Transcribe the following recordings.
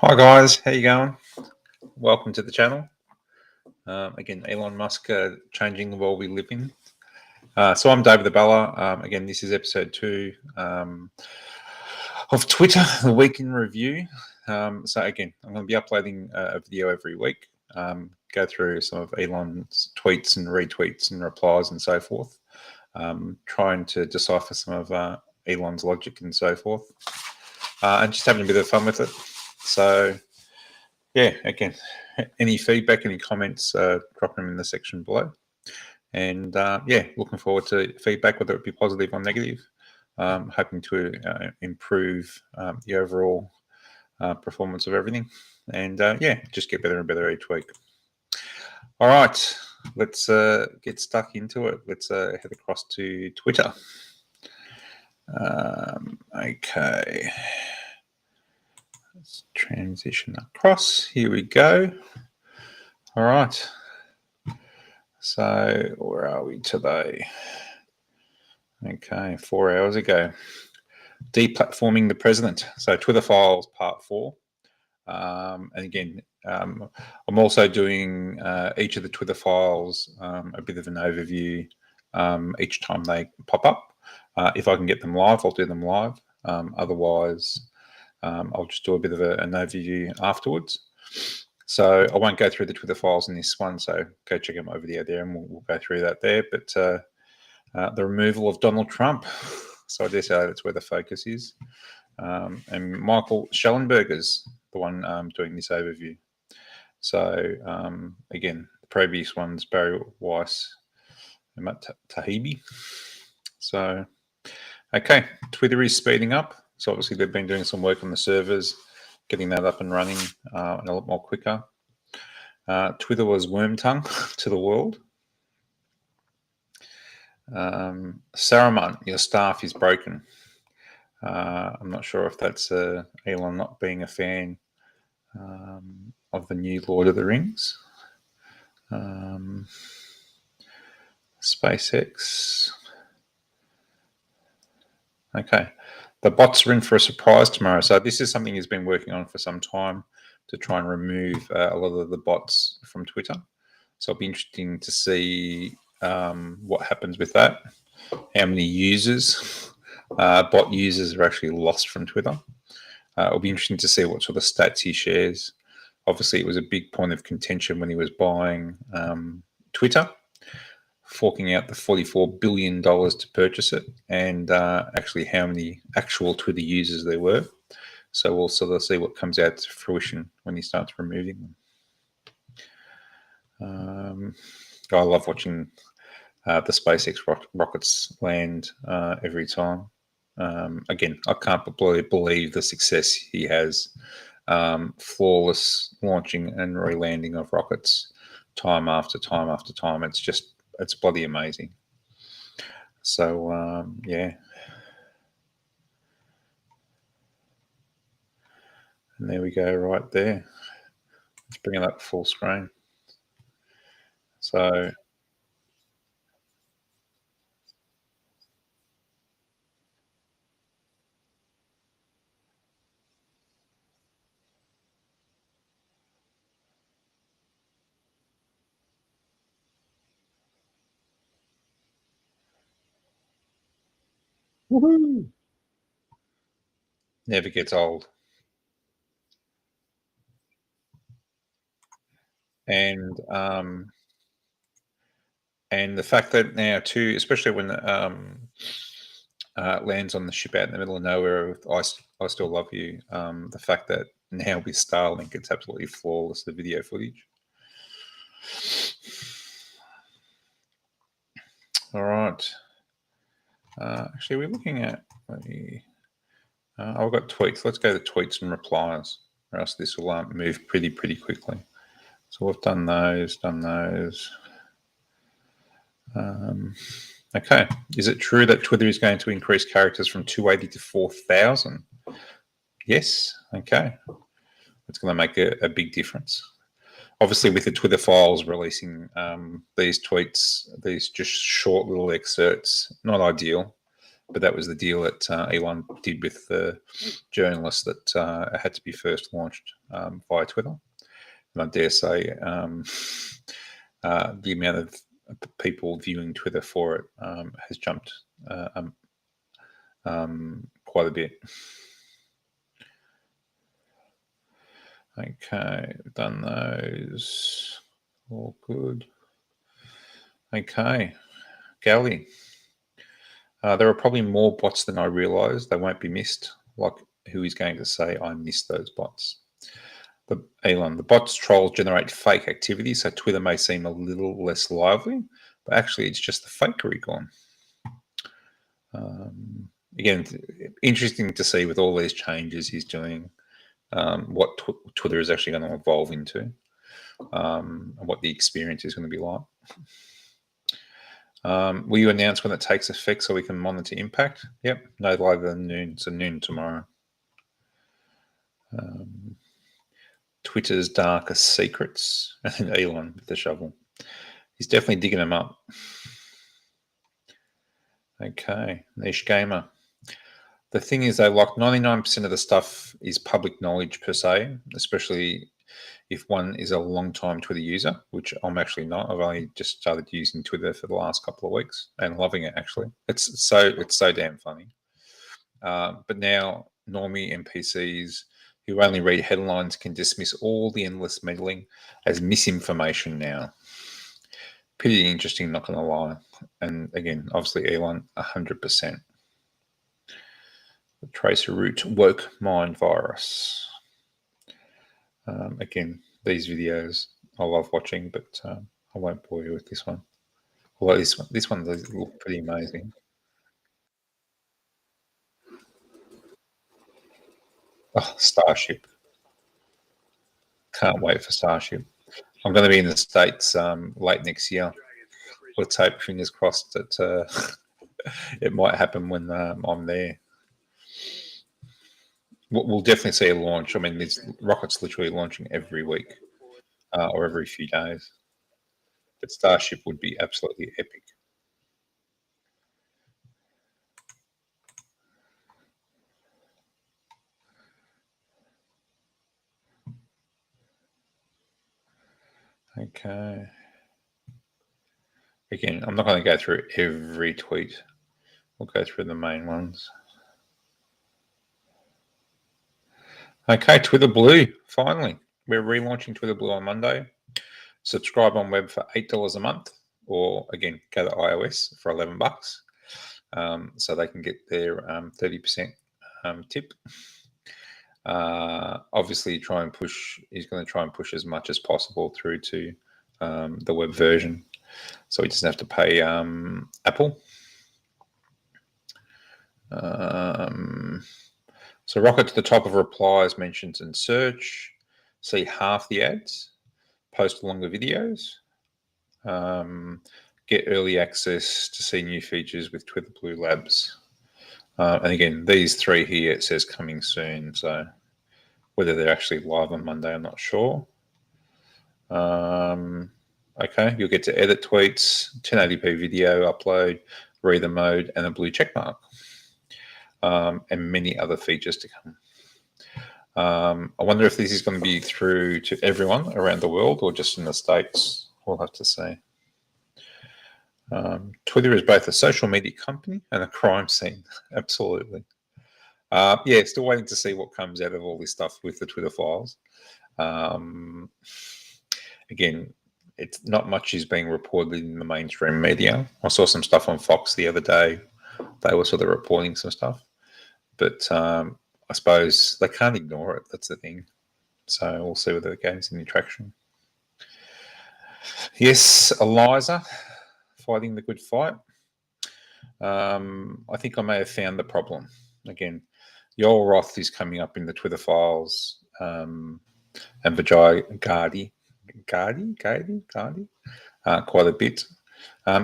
Hi guys, how you going? Welcome to the channel. Again, Elon Musk changing the world we live in. So I'm David the Bella. Again, this is episode 2 of Twitter, the week in review. So again, I'm going to be uploading a video every week. Go through some of Elon's tweets and retweets and replies and so forth. Trying to decipher some of Elon's logic and so forth. And just having a bit of fun with it. So yeah, again, any feedback, any comments, drop them in the section below. And yeah, looking forward to feedback, whether it be positive or negative. Hoping to improve the overall performance of everything. And yeah, just get better and better each week. All right, let's get stuck into it. Let's head across to Twitter. Okay. Let's transition across. Here we go. All right. So where are we today? Okay, 4 hours ago. Deplatforming the president. So Twitter Files Part 4. And again, I'm also doing each of the Twitter files a bit of an overview each time they pop up. If I can get them live, I'll do them live. Otherwise, I'll just do a bit of an overview afterwards. So I won't go through the Twitter files in this one, so go check them over the there and we'll go through that there. But the removal of Donald Trump, so I dare say that's where the focus is. And Michael Schellenberger's the one doing this overview. So again, the previous one's Barry Weiss and Matt Taibbi. So, okay, Twitter is speeding up. So obviously they've been doing some work on the servers, getting that up and running and a lot more quicker. Twitter was worm-tongue to the world. Saruman, your staff is broken. I'm not sure if that's Elon not being a fan of the new Lord of the Rings. SpaceX. Okay. The bots are in for a surprise tomorrow. So this is something he's been working on for some time to try and remove a lot of the bots from Twitter. So it'll be interesting to see what happens with that. How many users, bot users, are actually lost from Twitter. It'll be interesting to see what sort of stats he shares. Obviously, it was a big point of contention when he was buying Twitter, forking out the $44 billion to purchase it, and actually how many actual Twitter users there were. So we'll sort of see what comes out to fruition when he starts removing them. I love watching the SpaceX rockets land every time. Again, I can't believe the success he has. Flawless launching and re-landing of rockets time after time after time. It's bloody amazing. So yeah. And there we go, right there. Let's bring it up full screen. So woohoo! Never gets old. And the fact that now too, especially when lands on the ship out in the middle of nowhere with I Still Love You, the fact that now with Starlink it's absolutely flawless, the video footage. All right. Actually, we're looking at, I've got tweets. Let's go to tweets and replies, or else this will move pretty quickly. So we've done those. Okay. Is it true that Twitter is going to increase characters from 280 to 4,000? Yes. Okay. It's going to make a big difference. Obviously, with the Twitter files releasing these tweets, these just short little excerpts, not ideal. but that was the deal that Elon did with the journalist that it had to be first launched via Twitter. And I dare say the amount of people viewing Twitter for it has jumped quite a bit. Okay, done those. All good. Okay, Gally. There are probably more bots than I realised. They won't be missed. Like, who is going to say I missed those bots? Elon, the bots trolls generate fake activity, so Twitter may seem a little less lively, but actually it's just the fakery gone. Again, interesting to see with all these changes he's doing, what Twitter is actually going to evolve into, and what the experience is going to be like. Will you announce when it takes effect so we can monitor impact? Yep, no later than noon. So noon tomorrow. Twitter's darkest secrets. And Elon with the shovel. He's definitely digging them up. Okay, niche gamer. The thing is, though, like 99% of the stuff is public knowledge per se, especially if one is a long-time Twitter user, which I'm actually not. I've only just started using Twitter for the last couple of weeks and loving it. Actually, it's so damn funny. But now normie NPCs who only read headlines can dismiss all the endless meddling as misinformation now. Pretty interesting, not going to lie. And again, obviously Elon, 100%. The tracer root woke mind virus. Again, these videos I love watching, but I won't bore you with this one. Although this one does look pretty amazing. Oh, Starship. Can't wait for Starship. I'm going to be in the States late next year. Let's hope, fingers crossed, that it might happen when I'm there. We'll definitely see a launch. I mean, this rocket's literally launching every week or every few days. But Starship would be absolutely epic. Okay. Again, I'm not going to go through every tweet. We'll go through the main ones. Okay, Twitter Blue. Finally, we're relaunching Twitter Blue on Monday. Subscribe on web for $8 a month, or again, go to iOS for $11, so they can get their 30% tip. Obviously, he's going to try and push as much as possible through to the web version, so he doesn't have to pay Apple. So rocket to the top of replies, mentions, and search. See half the ads. Post longer videos. Get early access to see new features with Twitter Blue Labs. And again, these three here, it says coming soon. So whether they're actually live on Monday, I'm not sure. Okay, you'll get to edit tweets, 1080p video upload, reader mode, and a blue check mark. And many other features to come. I wonder if this is going to be through to everyone around the world or just in the States. We'll have to see. Twitter is both a social media company and a crime scene. Absolutely. Yeah, still waiting to see what comes out of all this stuff with the Twitter files. Again, it's not much is being reported in the mainstream media. I saw some stuff on Fox the other day. They were sort of reporting some stuff. But I suppose they can't ignore it. That's the thing. So we'll see whether it gains any traction. Yes, Eliza, fighting the good fight. I think I may have found the problem. Again, Yoel Roth is coming up in the Twitter files, and Vijay Gardi, quite a bit.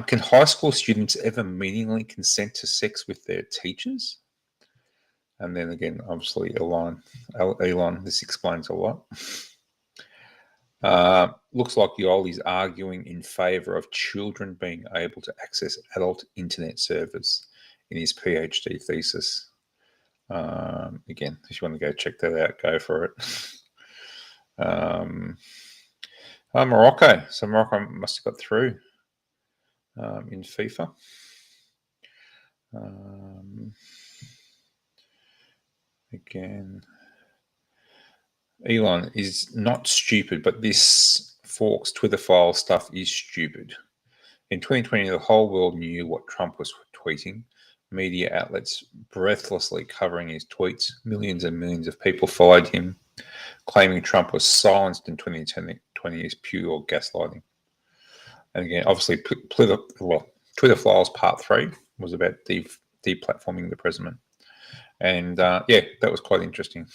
Can high school students ever meaningfully consent to sex with their teachers? And then again, obviously, Elon, this explains a lot. Looks like Yoel is arguing in favor of children being able to access adult internet servers in his PhD thesis. Again, if you want to go check that out, go for it. Morocco. So Morocco must have got through in FIFA. Again, Elon is not stupid, but this Forks Twitter file stuff is stupid. In 2020, the whole world knew what Trump was tweeting. Media outlets breathlessly covering his tweets. Millions and millions of people followed him, claiming Trump was silenced in 2020 is pure gaslighting. And again, obviously, Twitter Files Part 3 was about deplatforming the president. And yeah, that was quite interesting.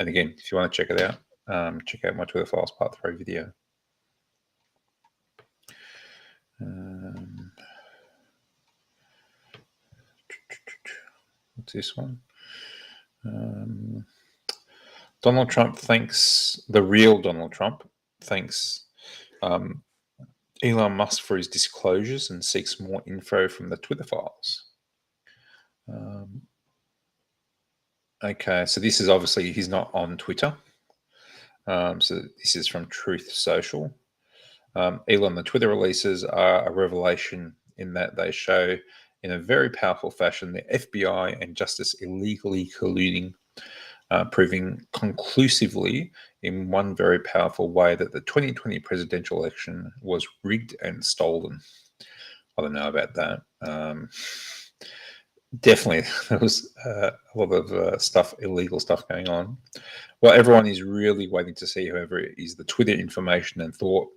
And again, if you want to check it out, check out my Twitter Files Part 3 video. What's this one? Donald Trump thanks the real Donald Trump thanks Elon Musk for his disclosures and seeks more info from the Twitter files. Okay, so this is obviously he's not on Twitter. So this is from Truth Social. Elon, the Twitter releases are a revelation in that they show in a very powerful fashion the FBI and justice illegally colluding, proving conclusively in one very powerful way that the 2020 presidential election was rigged and stolen. I don't know about that. Definitely, there was a lot of illegal stuff going on. What everyone is really waiting to see, however, is the Twitter information and thought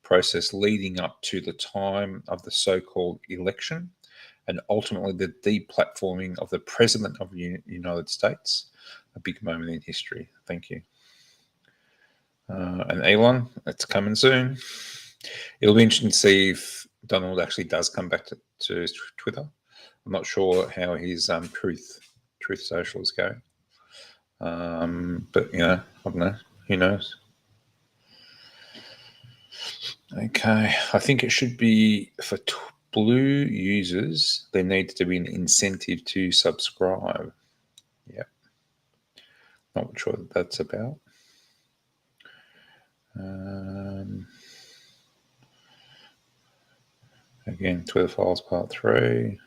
process leading up to the time of the so-called election and ultimately the deplatforming of the President of the United States, a big moment in history. Thank you. And Elon, it's coming soon. It'll be interesting to see if Donald actually does come back to Twitter. I'm not sure how his Truth Social is going. But, I don't know. Who knows? Okay. I think it should be for Blue users, there needs to be an incentive to subscribe. Yep. Not sure what that's about. Again, Twitter Files Part 3.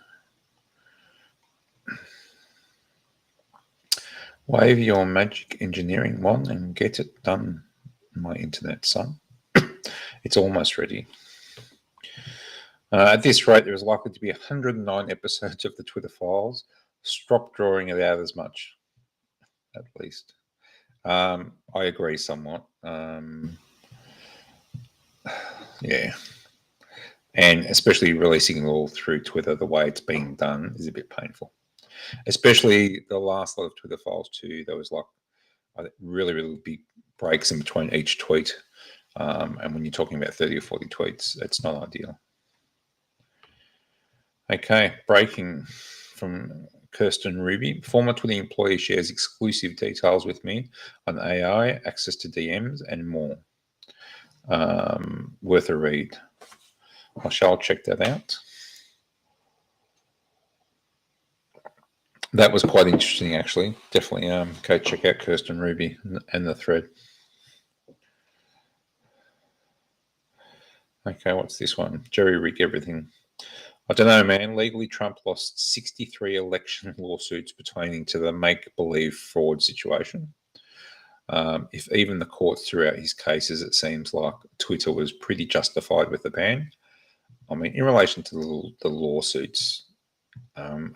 Wave your magic engineering wand and get it done, my internet son. It's almost ready. At this rate, there is likely to be 109 episodes of the Twitter Files. Stop drawing it out as much, at least. I agree somewhat. Yeah. And especially releasing it all through Twitter the way it's being done is a bit painful. Especially the last lot of Twitter Files too. There was like really, really big breaks in between each tweet. And when you're talking about 30 or 40 tweets, it's not ideal. Okay, breaking from Kirsten Ruby. Former Twitter employee shares exclusive details with me on AI, access to DMs, and more. Worth a read. I shall check that out. That was quite interesting, actually. Definitely go check out Kirsten Ruby and the thread. Okay, what's this one? Jerry rig everything. I don't know, man. Legally, Trump lost 63 election lawsuits pertaining to the make-believe fraud situation. If even the court threw out his cases, it seems like Twitter was pretty justified with the ban. I mean, in relation to the lawsuits,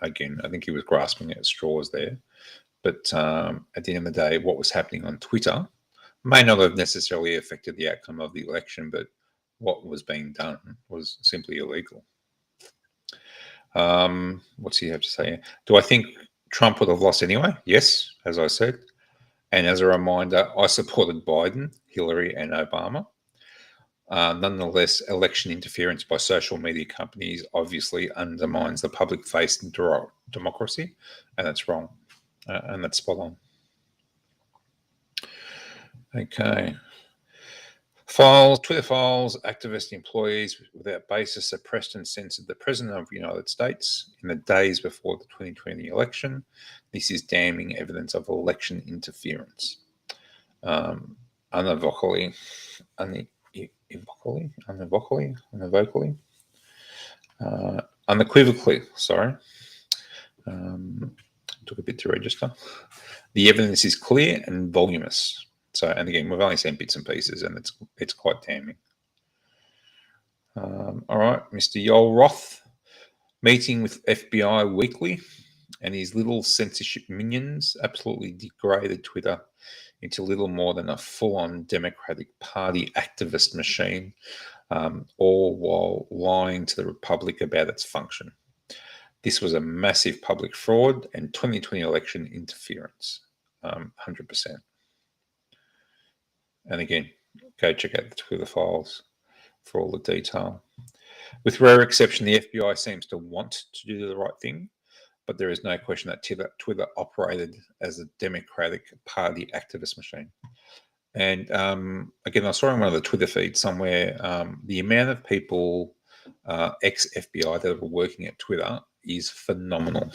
again, I think he was grasping at straws there. But at the end of the day, what was happening on Twitter may not have necessarily affected the outcome of the election, but what was being done was simply illegal. What's he have to say? Do I think Trump would have lost anyway? Yes, as I said. And as a reminder, I supported Biden, Hillary, and Obama. Nonetheless, election interference by social media companies obviously undermines the public face in democracy, and that's wrong, and that's spot on. Okay. Twitter files, activist employees without basis suppressed and censored the President of the United States in the days before the 2020 election. This is damning evidence of election interference. Unequivocally, sorry. Took a bit to register. The evidence is clear and voluminous. So, and again, we've only seen bits and pieces, and it's quite damning. All right, Mr. Yoel Roth, meeting with FBI weekly, and his little censorship minions absolutely degraded Twitter into little more than a full-on Democratic Party activist machine, all while lying to the Republic about its function. This was a massive public fraud and 2020 election interference, 100%. And again, go check out the Twitter files for all the detail. With rare exception, the FBI seems to want to do the right thing, but there is no question that Twitter operated as a Democratic Party activist machine. And again, I saw in one of the Twitter feeds somewhere the amount of people, ex-FBI, that are working at Twitter is phenomenal.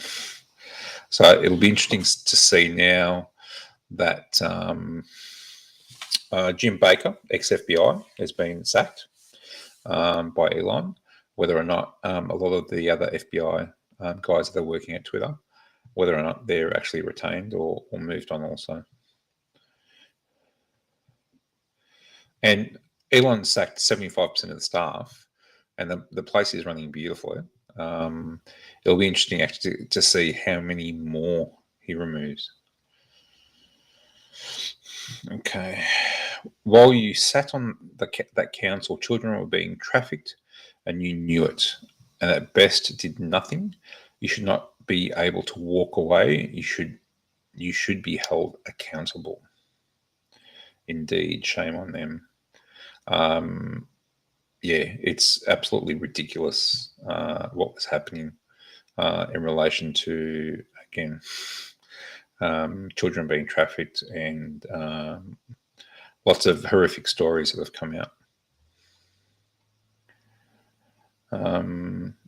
So it'll be interesting to see now that Jim Baker, ex-FBI, has been sacked by Elon, whether or not a lot of the other FBI guys that are working at Twitter, whether or not they're actually retained or moved on also. And Elon sacked 75% of the staff, and the place is running beautifully. It'll be interesting actually to see how many more he removes. Okay. While you sat on that council, children were being trafficked, and you knew it, and at best did nothing. You should not be able to walk away. You should be held accountable. Indeed, shame on them. Yeah, it's absolutely ridiculous what was happening in relation to, again, children being trafficked and lots of horrific stories that have come out.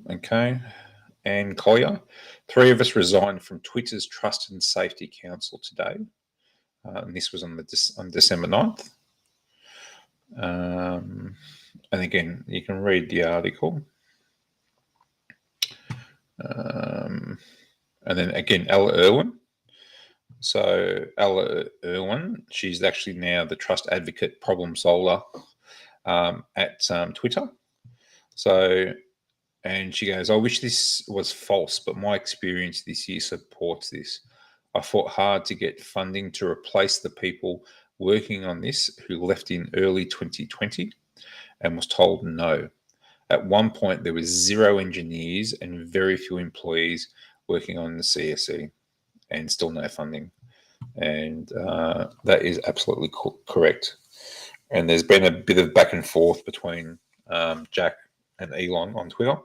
Okay. And Collier, 3 of us resigned from Twitter's Trust and Safety Council today. And this was on December 9th. And again, you can read the article. And then again, Ella Irwin. So Ella Irwin, she's actually now the trust advocate problem solver at Twitter. So, and she goes, I wish this was false, but my experience this year supports this. I fought hard to get funding to replace the people working on this who left in early 2020 and was told no. At one point, there was 0 engineers and very few employees working on the CSE and still no funding. And that is absolutely correct. And there's been a bit of back and forth between Jack and Elon on Twitter,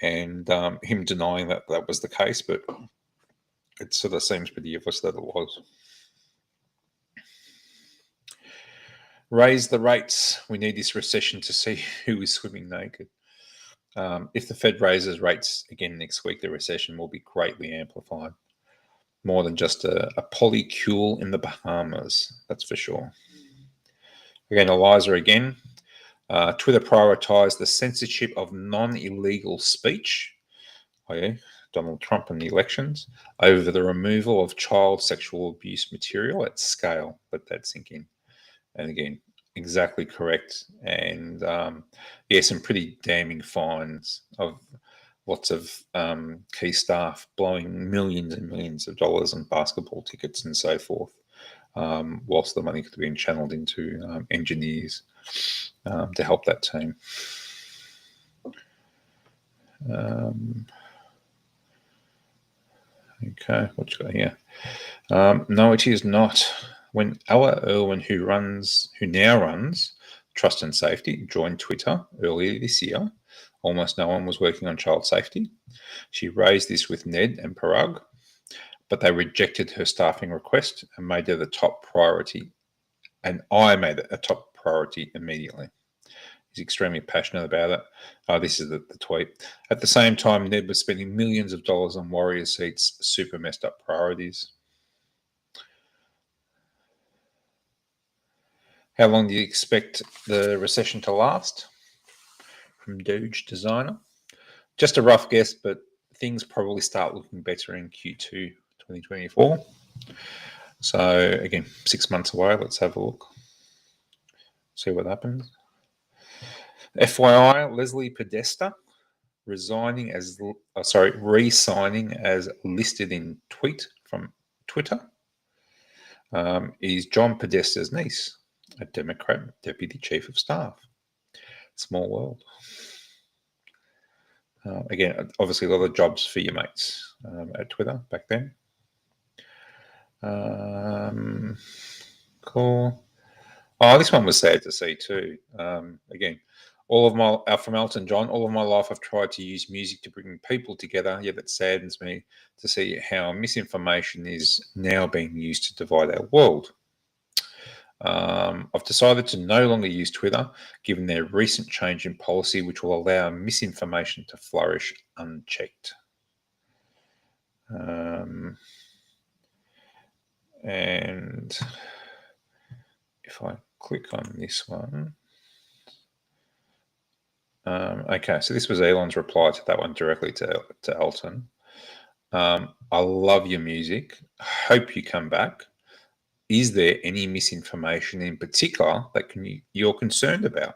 and him denying that that was the case, but it sort of seems pretty obvious that it was. Raise the rates. We need this recession to see who is swimming naked. If the Fed raises rates again next week, the recession will be greatly amplified. More than just a polycule in the Bahamas, that's for sure. Again, Eliza again. Twitter prioritised the censorship of non-illegal speech, i.e. Donald Trump and the elections, over the removal of child sexual abuse material at scale. Let that sink in. And again, exactly correct. And yeah, some pretty damning fines of lots of key staff blowing millions and millions of dollars on basketball tickets and so forth, whilst the money could have been channeled into engineers to help that team. Okay, what you got here? No, it is not. When Ella Irwin, who now runs Trust and Safety, joined Twitter earlier this year, almost no one was working on child safety. She raised this with Ned and Parag, but they rejected her staffing request and made it a top priority. And I made it a top priority immediately. He's extremely passionate about it. This is the tweet. At the same time, Ned was spending millions of dollars on Warrior seats, super messed up priorities. How long do you expect the recession to last? From Doge Designer. Just a rough guess, but things probably start looking better in Q2 2024. So again, 6 months away. Let's have a look. See what happens. FYI, Leslie Podesta re-signing as listed in tweet from Twitter is John Podesta's niece, a Democrat deputy chief of staff. Small world. Again, obviously a lot of jobs for your mates at Twitter back then. Cool. Oh, this one was sad to see too. Again, from Elton John, all of my life I've tried to use music to bring people together, yet it saddens me to see how misinformation is now being used to divide our world. I've decided to no longer use Twitter, given their recent change in policy, which will allow misinformation to flourish unchecked. And if I click on this one, okay, so this was Elon's reply to that one directly to Elton. I love your music. Hope you come back. Is there any misinformation in particular that you're concerned about?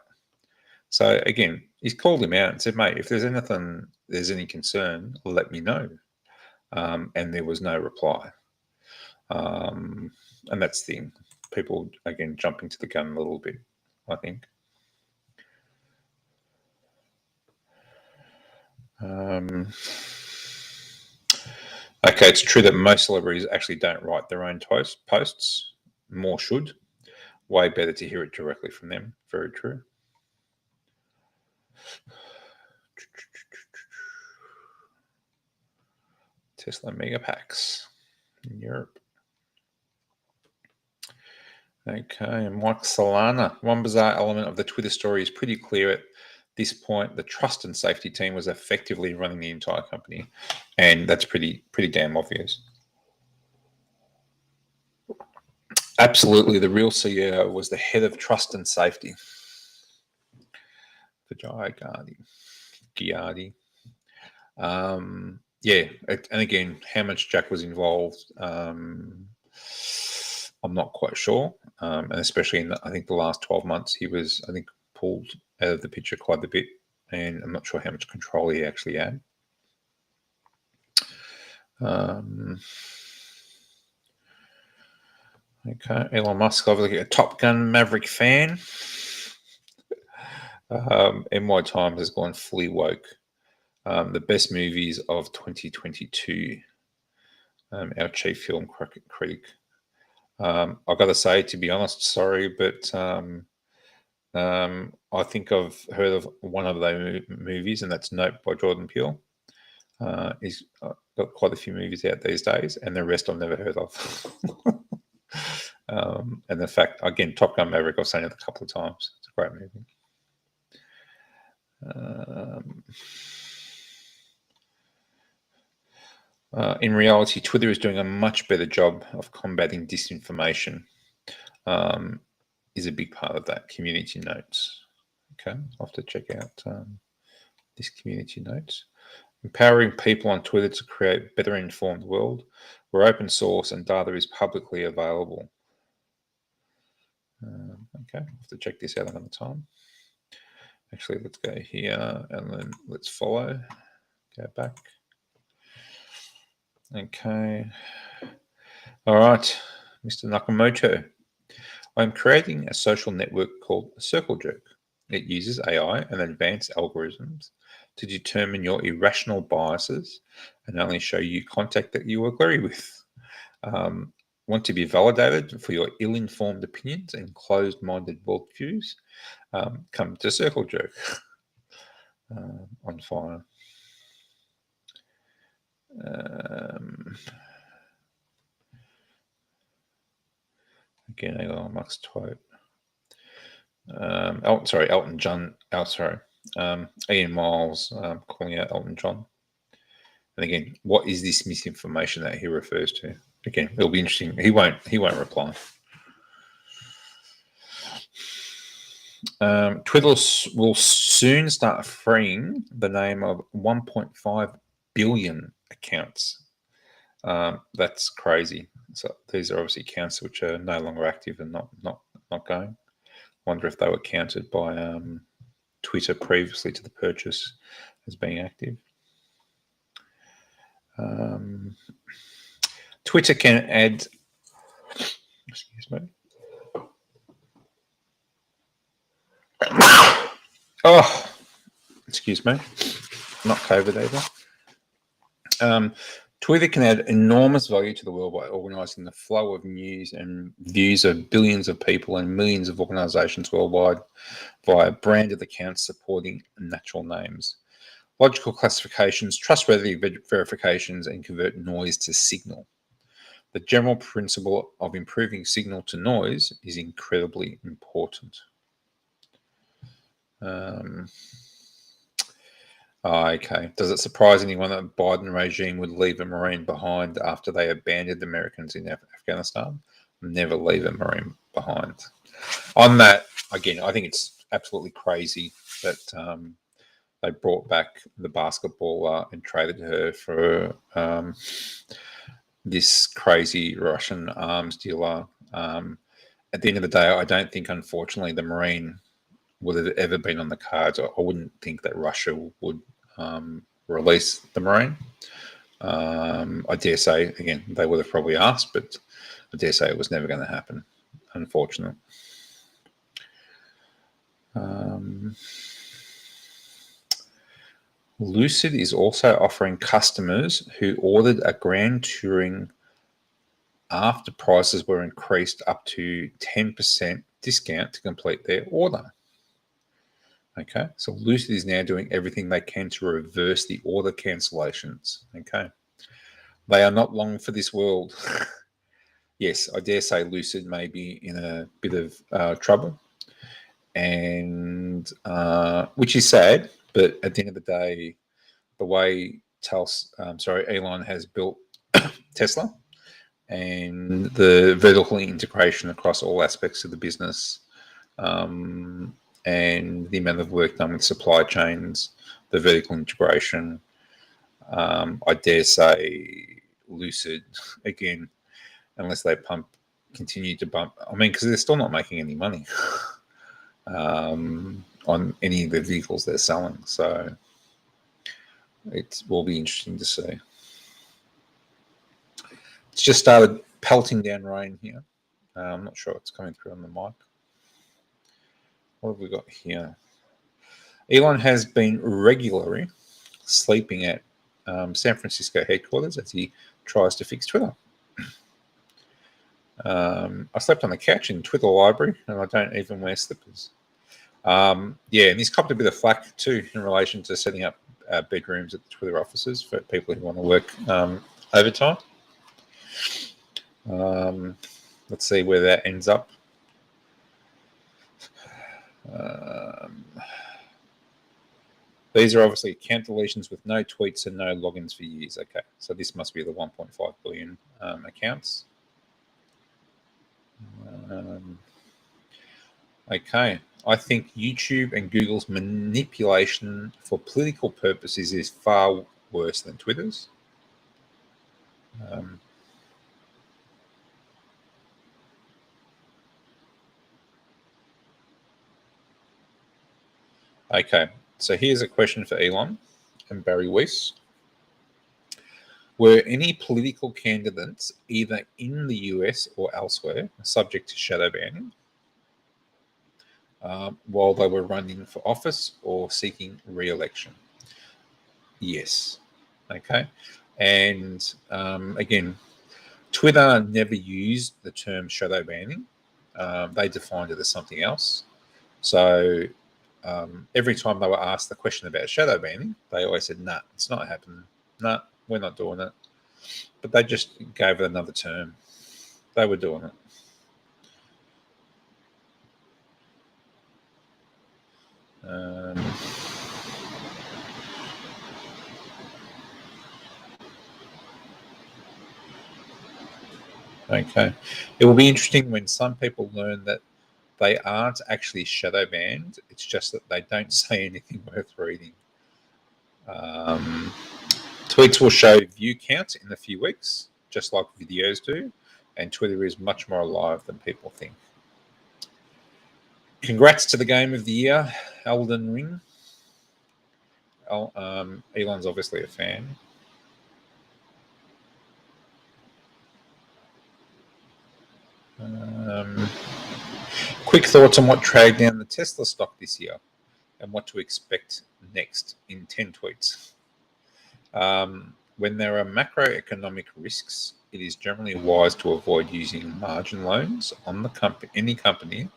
So again, he's called him out and said, mate, if there's any concern, let me know. And there was no reply. And that's the thing. People, again, jumping to the gun a little bit, I think. Okay, it's true that most celebrities actually don't write their own posts. More should. Way better to hear it directly from them. Very true. Tesla Megapacks in Europe. Okay, Mike Solana. One bizarre element of the Twitter story is pretty clear at this point. The trust and safety team was effectively running the entire company, and that's pretty damn obvious. Absolutely, the real CEO was the head of trust and safety. Vijay Giardi. Yeah, and again, how much Jack was involved, I'm not quite sure. And especially in, I think, the last 12 months, he was, I think, pulled out of the picture quite a bit, and I'm not sure how much control he actually had. Okay, Elon Musk, obviously a Top Gun Maverick fan. NY Times has gone fully woke. The best movies of 2022. Our chief film critic. I've got to say, to be honest, sorry, but I think I've heard of one of those movies, and that's Nope by Jordan Peele. He's got quite a few movies out these days, and the rest I've never heard of. And the fact, again, Top Gun Maverick, I've seen it a couple of times. It's a great movie. In reality, Twitter is doing a much better job of combating disinformation. Is a big part of that. Community notes. Okay, I'll have to check out this community notes. Empowering people on Twitter to create a better informed world where open source and data is publicly available. Okay, I'll have to check this out another time. Actually, let's go here and then let's follow. Go back. Okay. All right, Mr. Nakamoto. I'm creating a social network called Circle Jerk. It uses AI and advanced algorithms to determine your irrational biases and only show you content that you agree with. Want to be validated for your ill-informed opinions and closed-minded worldviews? Come to Circle Jerk. On fire. Again, Elon Musk's quote. Elton John. Ian Miles calling out Elton John. And again, what is this misinformation that he refers to? Again, it'll be interesting. He won't reply. Twitter will soon start freeing the name of 1.5 billion accounts. That's crazy. So these are obviously accounts which are no longer active and not going. Wonder if they were counted by Twitter previously to the purchase as being active. Twitter can add. Excuse me. Oh, excuse me. Not COVID either. Twitter can add enormous value to the world by organising the flow of news and views of billions of people and millions of organisations worldwide via branded accounts supporting natural names, logical classifications, trustworthy verifications, and convert noise to signal. The general principle of improving signal to noise is incredibly important. Okay. Does it surprise anyone that the Biden regime would leave a Marine behind after they abandoned Americans in Afghanistan? Never leave a Marine behind. On that, again, I think it's absolutely crazy that they brought back the basketballer and traded her for this crazy Russian arms dealer. At the end of the day, I don't think, unfortunately, the Marine would have ever been on the cards. I wouldn't think that Russia would release the Marine. I dare say, again, they would have probably asked, but I dare say it was never going to happen, unfortunately. Lucid is also offering customers who ordered a Grand Touring after prices were increased up to 10% discount to complete their order. Okay, so Lucid is now doing everything they can to reverse the order cancellations. Okay, they are not long for this world. Yes, I dare say Lucid may be in a bit of trouble, and which is sad. But at the end of the day, the way Elon has built Tesla and the vertical integration across all aspects of the business. And the amount of work done with supply chains, the vertical integration. I dare say Lucid, again, unless they continue to bump. I mean, because they're still not making any money on any of the vehicles they're selling. So it will be interesting to see. It's just started pelting down rain here. I'm not sure what's coming through on the mic. What have we got here? Elon has been regularly sleeping at San Francisco headquarters as he tries to fix Twitter. I slept on the couch in Twitter library, and I don't even wear slippers. And he's copped a bit of flack too in relation to setting up bedrooms at the Twitter offices for people who want to work overtime. Let's see where that ends up. These are obviously account deletions with no tweets and no logins for years. Okay, so this must be the 1.5 billion accounts. Okay, I think YouTube and Google's manipulation for political purposes is far worse than Twitter's. Okay, so here's a question for Elon and Barry Weiss. Were any political candidates, either in the US or elsewhere, subject to shadow banning while they were running for office or seeking re-election? Yes. Okay. And again, Twitter never used the term shadow banning. They defined it as something else. So every time they were asked the question about shadow banning, they always said, "Nah, it's not happening. Nah, we're not doing it." But they just gave it another term. They were doing it. Okay. It will be interesting when some people learn that they aren't actually shadow banned. It's just that they don't say anything worth reading. Tweets will show view counts in a few weeks, just like videos do, and Twitter is much more alive than people think. Congrats to the game of the year, Elden Ring. Elon's obviously a fan. Quick thoughts on what dragged down the Tesla stock this year and what to expect next in 10 tweets. When there are macroeconomic risks, it is generally wise to avoid using margin loans on any company,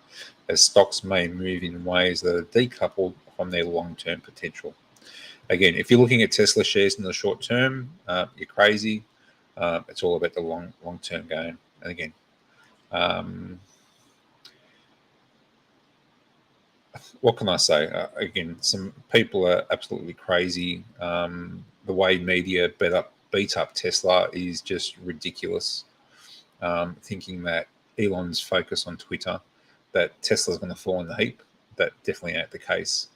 as stocks may move in ways that are decoupled from their long-term potential. Again, if you're looking at Tesla shares in the short term, you're crazy. It's all about the long-term game. And again, what can I say? Again, some people are absolutely crazy. The way media beat up Tesla is just ridiculous. Thinking that Elon's focus on Twitter, that Tesla's going to fall in the heap. That definitely ain't the case.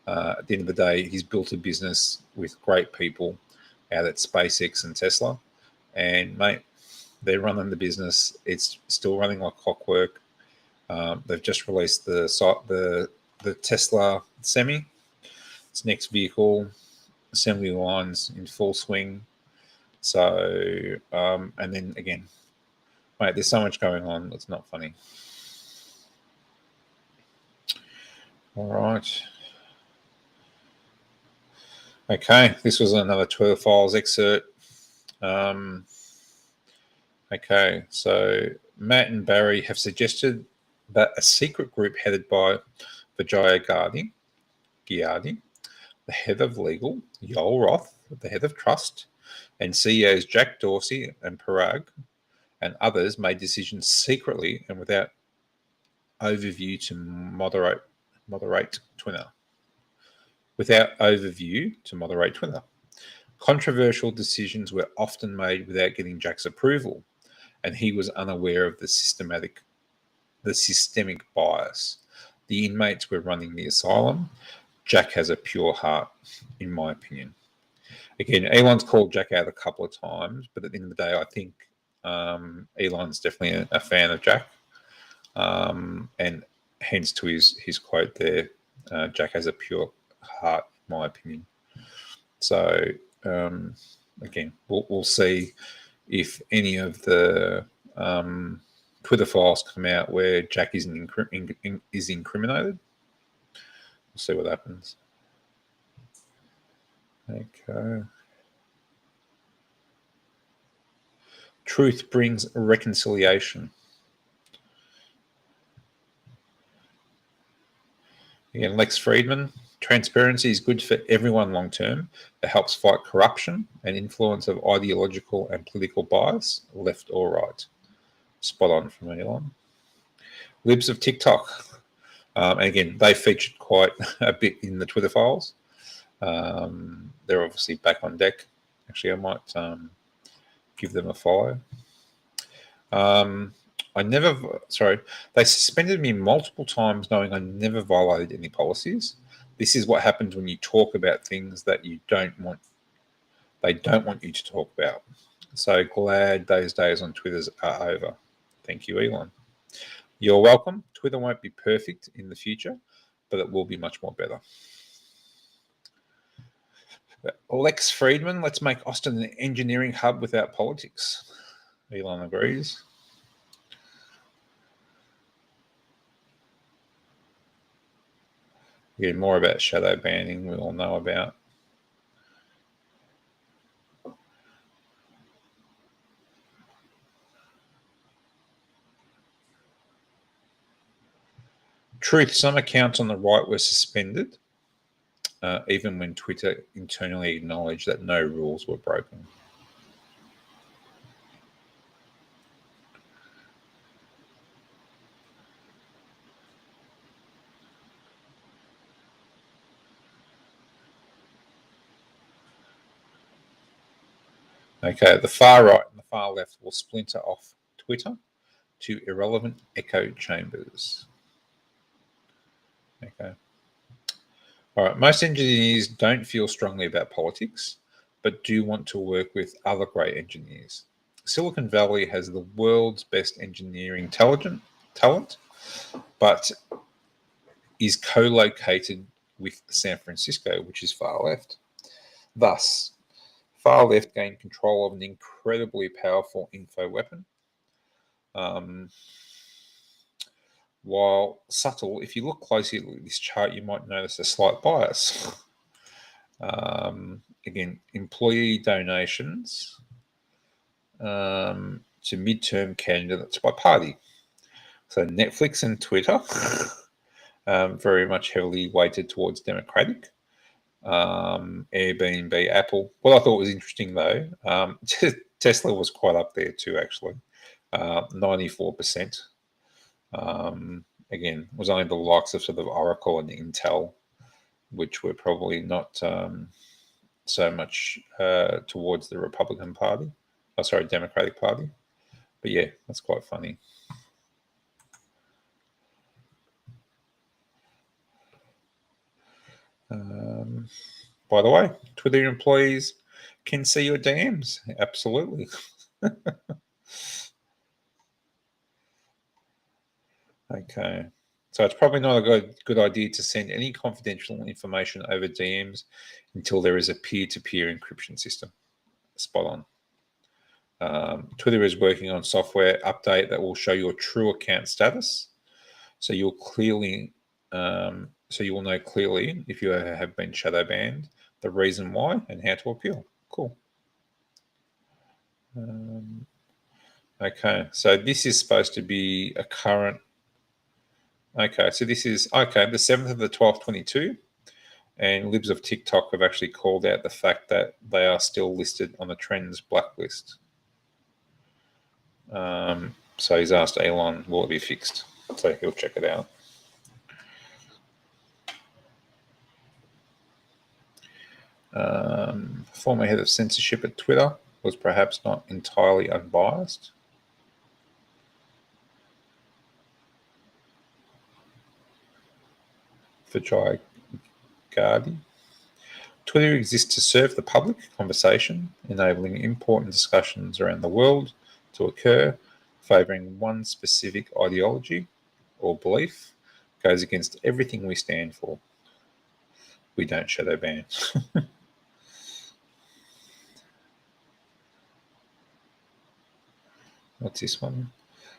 At the end of the day, he's built a business with great people out at SpaceX and Tesla. And, mate, they're running the business. It's still running like clockwork. They've just released the Tesla Semi. Its next vehicle, assembly lines in full swing. So, and then again, mate, there's so much going on. It's not funny. All right. Okay, this was another Twitter Files excerpt. Okay, so Matt and Barry have suggested that a secret group headed by Vijaya Giardi, the head of legal, Yoel Roth, the head of trust, and CEOs Jack Dorsey and Parag, and others made decisions secretly and without overview to moderate Twitter. Controversial decisions were often made without getting Jack's approval, and he was unaware of the systemic bias. The inmates were running the asylum. Jack has a pure heart, in my opinion. Again, Elon's called Jack out a couple of times, but at the end of the day, I think Elon's definitely a fan of Jack, and hence to his quote there, Jack has a pure heart, in my opinion. So again, we'll see if any of the Twitter files come out where Jack is incriminated. We'll see what happens. Okay. Truth brings reconciliation. Again, Lex Friedman. Transparency is good for everyone long term. It helps fight corruption and influence of ideological and political bias, left or right. Spot on from Elon. Libs of TikTok. And again, they featured quite a bit in the Twitter files. They're obviously back on deck. Actually, I might give them a follow. They suspended me multiple times knowing I never violated any policies. This is what happens when you talk about things that they don't want you to talk about. So glad those days on Twitter are over. Thank you, Elon. You're welcome. Twitter won't be perfect in the future, but it will be much more better. Lex Friedman, let's make Austin an engineering hub without politics. Elon agrees. Again, more about shadow banning we all know about. Truth, some accounts on the right were suspended, even when Twitter internally acknowledged that no rules were broken. Okay, the far right and the far left will splinter off Twitter to irrelevant echo chambers. Okay. All right. Most engineers don't feel strongly about politics, but do want to work with other great engineers. Silicon Valley has the world's best engineering talent, but is co-located with San Francisco, which is far left. Thus, far left gained control of an incredibly powerful info weapon. While subtle, if you look closely at this chart, you might notice a slight bias. Again, employee donations to midterm candidates by party. So Netflix and Twitter, very much heavily weighted towards Democratic. Airbnb, Apple. What I thought was interesting though, Tesla was quite up there too, actually, 94%. Again, was only the likes of sort of Oracle and Intel, which were probably not so much towards the Republican Party. Oh, sorry, Democratic Party. But yeah, that's quite funny. By the way, Twitter employees can see your DMs. Absolutely. Okay. So it's probably not a good idea to send any confidential information over DMs until there is a peer-to-peer encryption system. Spot on. Twitter is working on software update that will show your true account status, so you'll clearly, so you will know clearly if you have been shadow banned, the reason why, and how to appeal. Cool. Okay, so this is supposed to be a current. Okay, so this is the 7th of the 12th, 22. And libs of TikTok have actually called out the fact that they are still listed on the Trends blacklist. So he's asked Elon, will it be fixed? So he'll check it out. Former head of censorship at Twitter was perhaps not entirely unbiased. Vijay Gardi. Twitter exists to serve the public conversation, enabling important discussions around the world to occur, favouring one specific ideology or belief, goes against everything we stand for. We don't shadow ban. What's this one?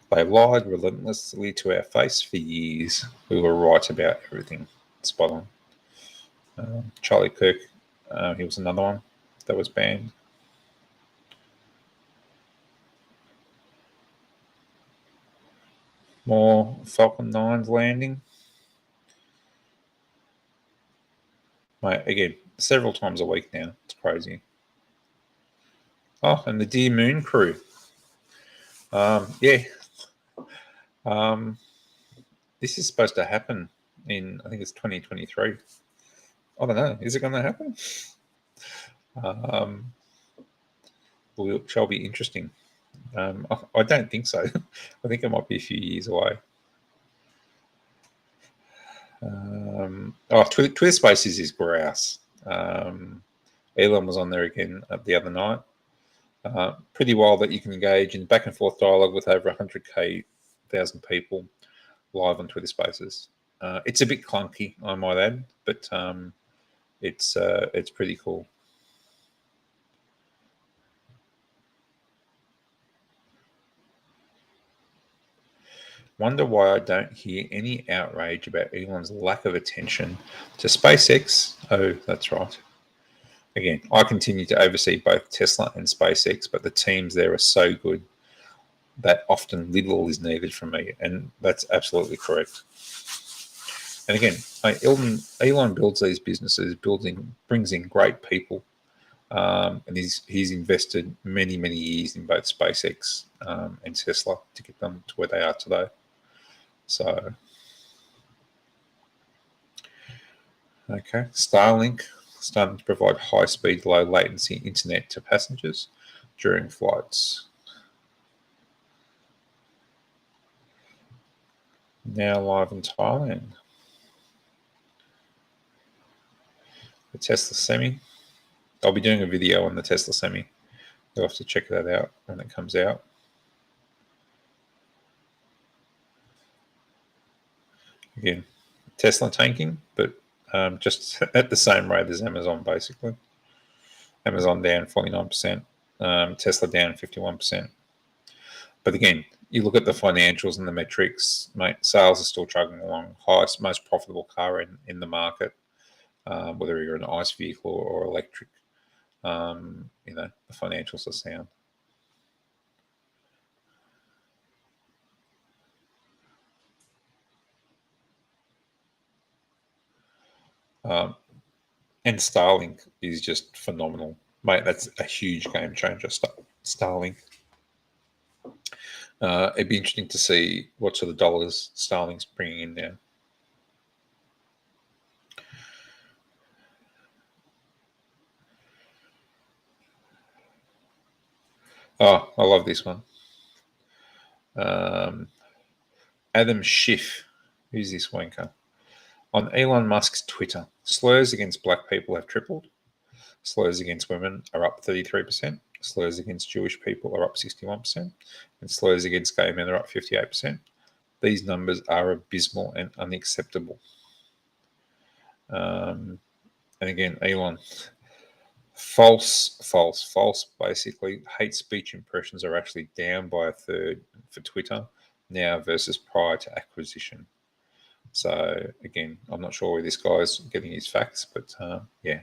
They lied relentlessly to our face for years. We were right about everything. Spot on. Charlie Kirk, he was another one that was banned. More Falcon 9s landing. Mate, again, several times a week now. It's crazy. Oh, and the Dear Moon crew. Yeah. This is supposed to happen in, I think it's 2023. I don't know. Is it going to happen? Well, it shall be interesting. I don't think so. I think it might be a few years away. Twitter Spaces is grouse. Elon was on there again the other night. Pretty wild that you can engage in back and forth dialogue with over 100,000 people live on Twitter Spaces. It's a bit clunky, I might add, but it's pretty cool. Wonder why I don't hear any outrage about Elon's lack of attention to SpaceX. Oh, that's right. Again, I continue to oversee both Tesla and SpaceX, but the teams there are so good that often little is needed from me, and that's absolutely correct. And again, Elon builds these businesses, brings in great people, and he's invested many years in both SpaceX and Tesla to get them to where they are today. So, okay, Starlink starting to provide high-speed, low-latency internet to passengers during flights. Now live in Thailand. The Tesla Semi. I'll be doing a video on the Tesla Semi. You'll have to check that out when it comes out. Again, Tesla tanking, but just at the same rate as Amazon, basically. Amazon down 49%, Tesla down 51%. But again, you look at the financials and the metrics, mate, sales are still chugging along. Highest, most profitable car in the market, whether you're an ICE vehicle or electric. The financials are sound. And Starlink is just phenomenal, mate. That's a huge game changer. Starlink. It'd be interesting to see what sort of dollars Starlink's bringing in now. Oh, I love this one. Adam Schiff. Who's this wanker? On Elon Musk's Twitter, slurs against black people have tripled. Slurs against women are up 33%. Slurs against Jewish people are up 61%. And slurs against gay men are up 58%. These numbers are abysmal and unacceptable. And again, Elon, false. Basically, hate speech impressions are actually down by a third for Twitter now versus prior to acquisition. So again, I'm not sure where this guy's getting his facts, but yeah.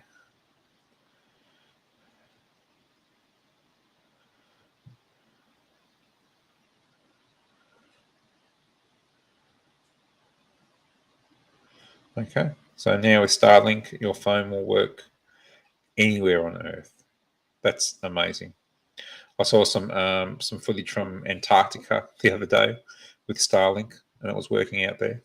Okay, so now with Starlink, your phone will work anywhere on Earth. That's amazing. I saw some footage from Antarctica the other day with Starlink, and it was working out there.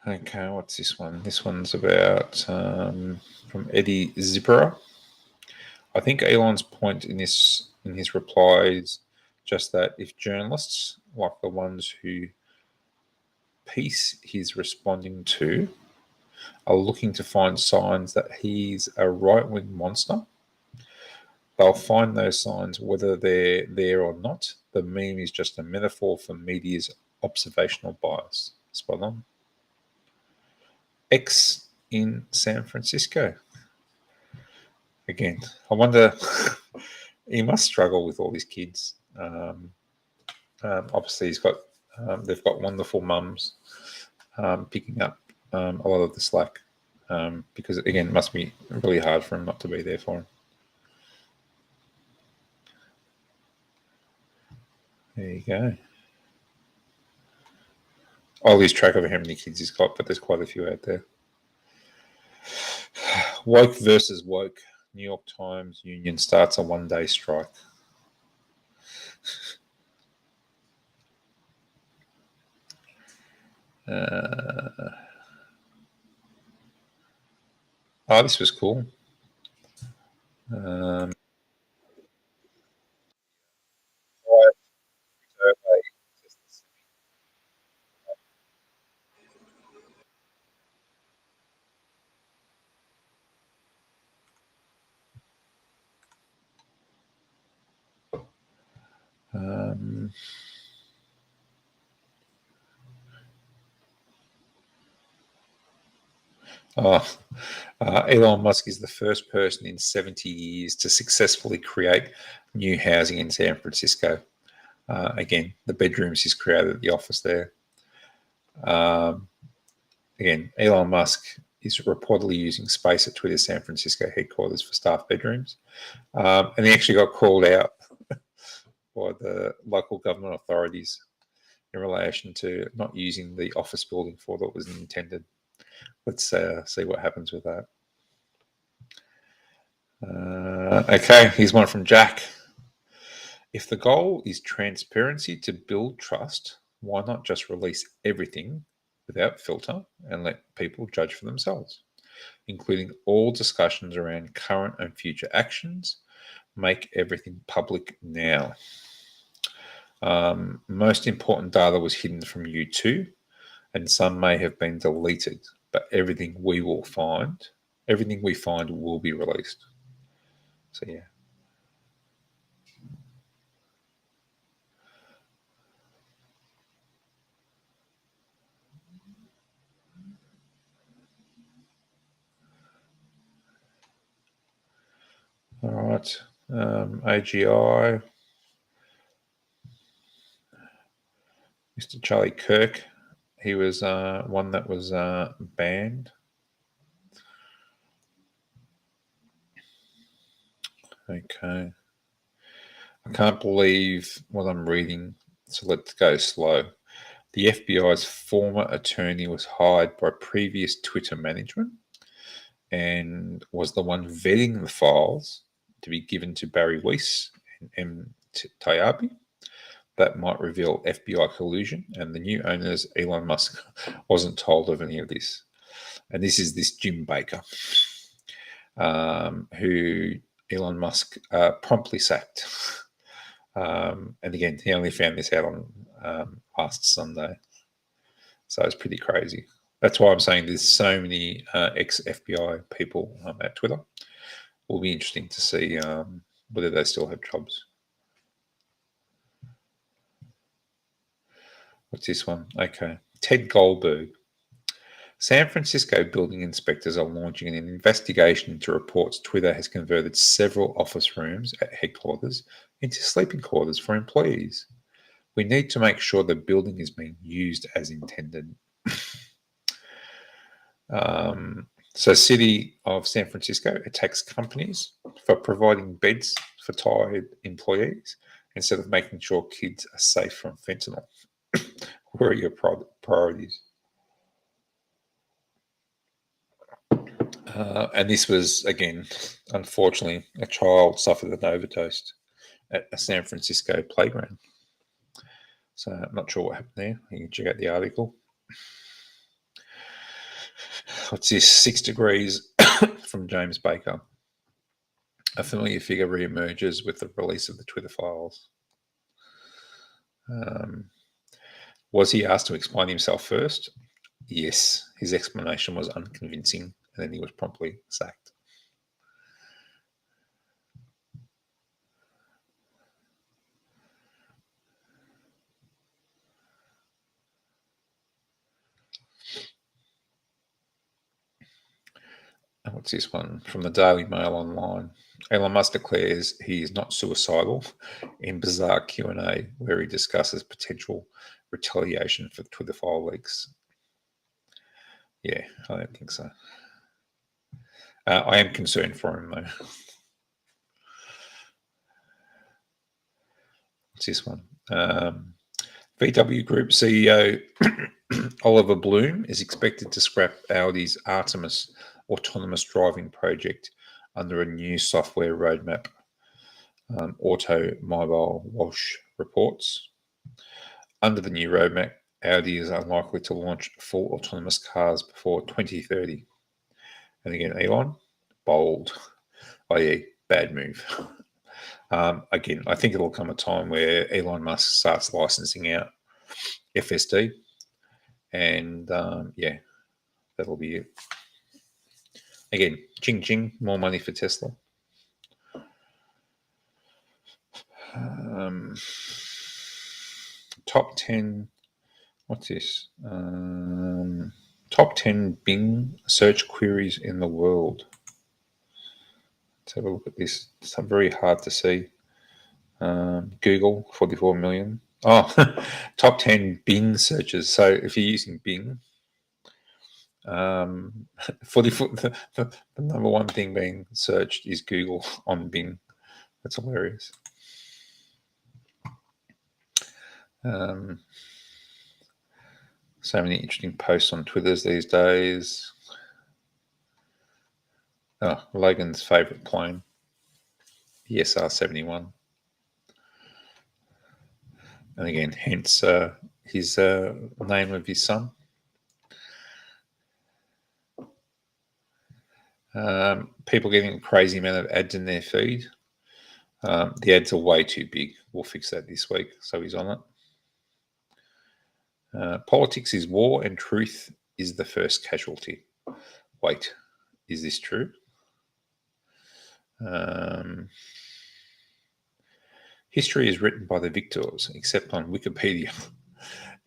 Okay, what's this one? This one's about from Eddie Zipperer. I think Elon's point in his reply is just that if journalists, like the ones who piece he's responding to, are looking to find signs that he's a right-wing monster, they'll find those signs whether they're there or not. The meme is just a metaphor for media's observational bias. Spot on. X in San Francisco. Again, I wonder, he must struggle with all his kids. Obviously, they've got wonderful mums picking up a lot of the slack because, again, it must be really hard for him not to be there for him. There you go. I'll lose track of how many kids he's got, but there's quite a few out there. Woke versus woke. New York Times union starts a one-day strike. This was cool. Elon Musk is the first person in 70 years to successfully create new housing in San Francisco. Again, the bedrooms he's created at the office there. Again, Elon Musk is reportedly using space at Twitter's San Francisco headquarters for staff bedrooms. And he actually got called out by the local government authorities in relation to not using the office building for what was intended. Let's see what happens with that. Okay, here's one from Jack. If the goal is transparency to build trust, why not just release everything without filter and let people judge for themselves, including all discussions around current and future actions? Make everything public now. Most important data was hidden from you too, and some may have been deleted, but everything we find will be released. So yeah. All right. AGI, Mr. Charlie Kirk, he was one that was banned. Okay. I can't believe what I'm reading, so let's go slow. The FBI's former attorney was hired by previous Twitter management and was the one vetting the files to be given to Barry Weiss and M. Tayabi. That might reveal FBI collusion, and the new owners, Elon Musk, wasn't told of any of this. And this is this Jim Baker, who Elon Musk promptly sacked. And again, he only found this out on last Sunday. So it's pretty crazy. That's why I'm saying there's so many ex-FBI people at Twitter. It will be interesting to see whether they still have jobs. What's this one? Okay. Ted Goldberg. San Francisco building inspectors are launching an investigation into reports Twitter has converted several office rooms at headquarters into sleeping quarters for employees. We need to make sure the building is being used as intended. So, City of San Francisco attacks companies for providing beds for tired employees instead of making sure kids are safe from fentanyl. Where are your priorities? And this was, again, unfortunately, a child suffered an overdose at a San Francisco playground. So I'm not sure what happened there. You can check out the article. What's this? 6 degrees from James Baker. A familiar figure re-emerges with the release of the Twitter files. Was he asked to explain himself first? Yes. His explanation was unconvincing, and then he was promptly sacked. And what's this one? From the Daily Mail Online. Elon Musk declares he is not suicidal in bizarre Q&A where he discusses potential retaliation for Twitter file leaks. Yeah, I don't think so. I am concerned for him, though. What's this one? VW Group CEO Oliver Bloom is expected to scrap Audi's Artemis autonomous driving project under a new software roadmap. Automobile Walsh reports. Under the new roadmap, Audi is unlikely to launch full autonomous cars before 2030. And again, Elon, bold, i.e., bad move. Again, I think it'll come a time where Elon Musk starts licensing out FSD, and yeah, that'll be it. Again, ching ching, more money for Tesla. Top 10, what's this? Top 10 Bing search queries in the world. Let's have a look at this. It's very hard to see. Google, 44 million. Oh, top 10 Bing searches. So if you're using Bing, 44, the number one thing being searched is Google on Bing. That's hilarious. So many interesting posts on Twitter these days. Oh, Logan's favourite plane, the SR-71. And again, hence his name of his son. People getting a crazy amount of ads in their feed. The ads are way too big. We'll fix that this week, so he's on it. Politics is war and truth is the first casualty. Wait, is this true? History is written by the victors, except on Wikipedia.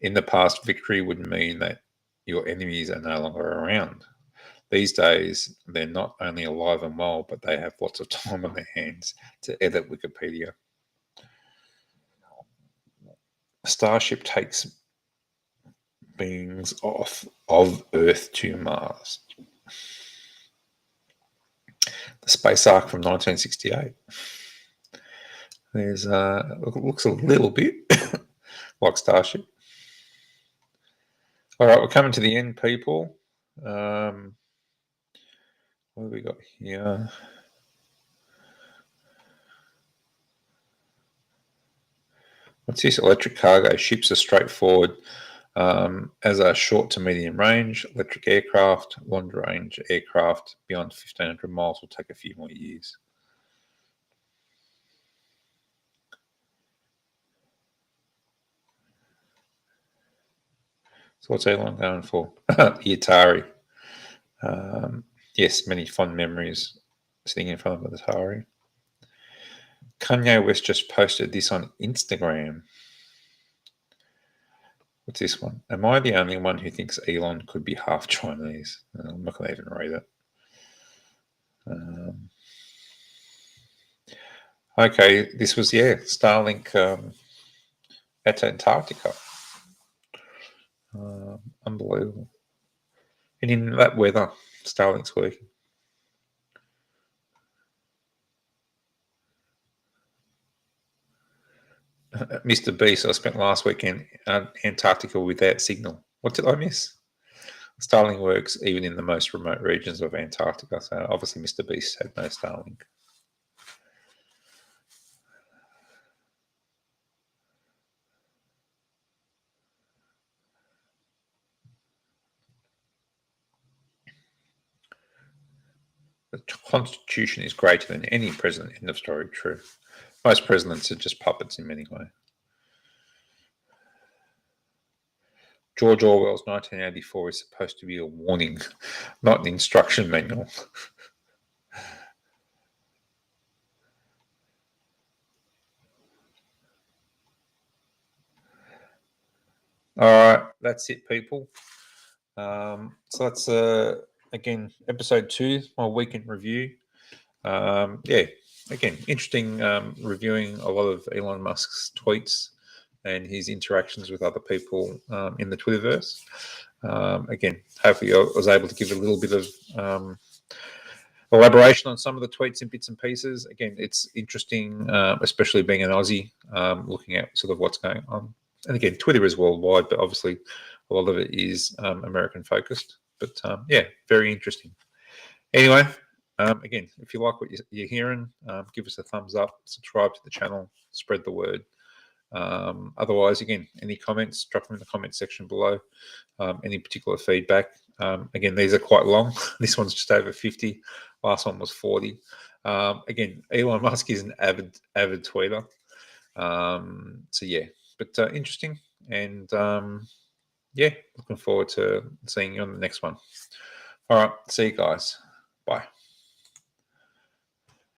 In the past, victory would mean that your enemies are no longer around. These days, they're not only alive and well, but they have lots of time on their hands to edit Wikipedia. Starship takes beings off of Earth to Mars. The space arc from 1968. There's looks a little bit like Starship. All right, we're coming to the end, people. What have we got here? What's this? Electric cargo ships are straightforward as a short to medium range. Electric aircraft, long range aircraft beyond 1,500 miles will take a few more years. So what's Elon going for? The Atari. Yes, many fond memories sitting in front of the Atari. Kanye West just posted this on Instagram. What's this one? Am I the only one who thinks Elon could be half Chinese? I'm not going to even read it. Okay, this was, Starlink at Antarctica. Unbelievable. And in that weather, Starlink's working. Mr. Beast, I spent last weekend in Antarctica without signal. What did I miss? Starlink works even in the most remote regions of Antarctica. So obviously Mr. Beast had no Starlink. The Constitution is greater than any president. End of story. True. Most presidents are just puppets in many ways. George Orwell's 1984 is supposed to be a warning, not an instruction manual. All right, that's it, people. So that's again episode 2, my weekend review. Again, interesting reviewing a lot of Elon Musk's tweets and his interactions with other people in the Twitterverse. Again, hopefully I was able to give a little bit of elaboration on some of the tweets and bits and pieces. Again, it's interesting, especially being an Aussie, looking at sort of what's going on. And again, Twitter is worldwide, but obviously a lot of it is American focused. But very interesting. Anyway, again, if you like what you're hearing, give us a thumbs up, subscribe to the channel, spread the word. Otherwise, again, any comments, drop them in the comment section below. Any particular feedback. Again, these are quite long. This one's just over 50. Last one was 40. Again, Elon Musk is an avid tweeter. But interesting. And looking forward to seeing you on the next one. All right, see you guys. Bye.